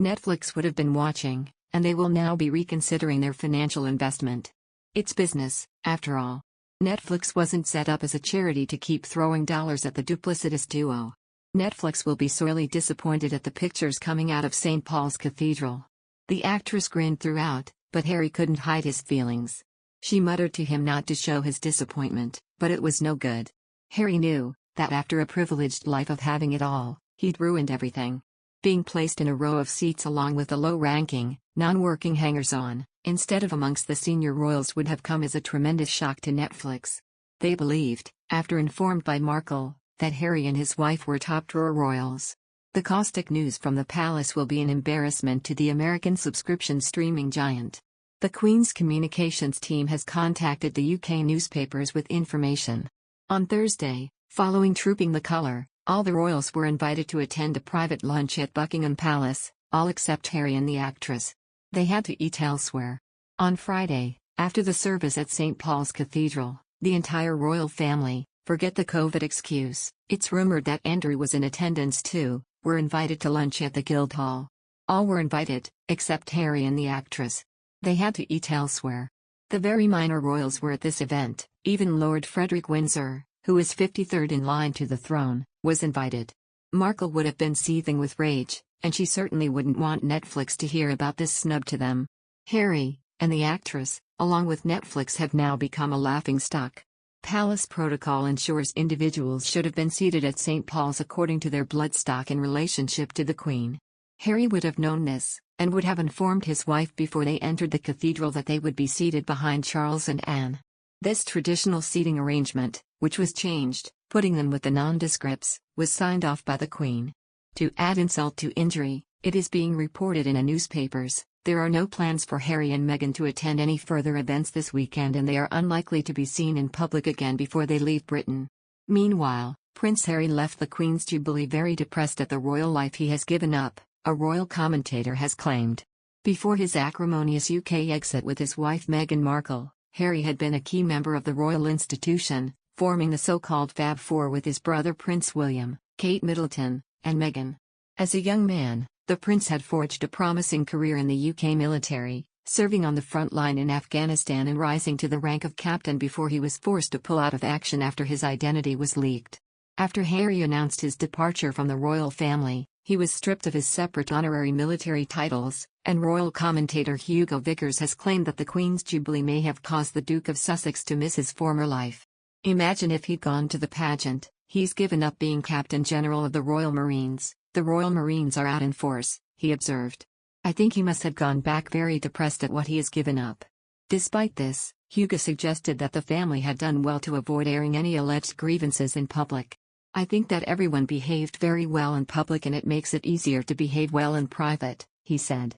Netflix would have been watching, and they will now be reconsidering their financial investment. It's business, after all. Netflix wasn't set up as a charity to keep throwing dollars at the duplicitous duo. Netflix will be sorely disappointed at the pictures coming out of St. Paul's Cathedral. The actress grinned throughout, but Harry couldn't hide his feelings. She muttered to him not to show his disappointment, but it was no good. Harry knew that after a privileged life of having it all, he'd ruined everything. Being placed in a row of seats along with the low-ranking, non-working hangers-on, instead of amongst the senior royals would have come as a tremendous shock to Netflix. They believed, after informed by Markle, that Harry and his wife were top-drawer royals. The caustic news from the palace will be an embarrassment to the American subscription streaming giant. The Queen's communications team has contacted the UK newspapers with information. On Thursday, following Trooping the Colour, all the royals were invited to attend a private lunch at Buckingham Palace, all except Harry and the actress. They had to eat elsewhere. On Friday, after the service at St. Paul's Cathedral, the entire royal family, forget the COVID excuse, it's rumoured that Andrew was in attendance too, were invited to lunch at the Guildhall. All were invited, except Harry and the actress. They had to eat elsewhere. The very minor royals were at this event. Even Lord Frederick Windsor, who is 53rd in line to the throne, was invited. Markle would have been seething with rage, and she certainly wouldn't want Netflix to hear about this snub to them. Harry, and the actress, along with Netflix, have now become a laughingstock. Palace protocol ensures individuals should have been seated at St. Paul's according to their bloodstock in relationship to the Queen. Harry would have known this, and would have informed his wife before they entered the cathedral that they would be seated behind Charles and Anne. This traditional seating arrangement, which was changed, putting them with the nondescripts, was signed off by the Queen. To add insult to injury, it is being reported in the newspapers, there are no plans for Harry and Meghan to attend any further events this weekend, and they are unlikely to be seen in public again before they leave Britain. Meanwhile, Prince Harry left the Queen's Jubilee very depressed at the royal life he has given up, a royal commentator has claimed. Before his acrimonious UK exit with his wife Meghan Markle, Harry had been a key member of the royal institution, forming the so-called Fab Four with his brother Prince William, Kate Middleton, and Meghan. As a young man, the prince had forged a promising career in the UK military, serving on the front line in Afghanistan and rising to the rank of captain before he was forced to pull out of action after his identity was leaked. After Harry announced his departure from the royal family, he was stripped of his separate honorary military titles, and royal commentator Hugo Vickers has claimed that the Queen's Jubilee may have caused the Duke of Sussex to miss his former life. Imagine if he'd gone to the pageant. He's given up being Captain General of the Royal Marines. The Royal Marines are out in force, he observed. I think he must have gone back very depressed at what he has given up. Despite this, Hugo suggested that the family had done well to avoid airing any alleged grievances in public. I think that everyone behaved very well in public and it makes it easier to behave well in private, he said.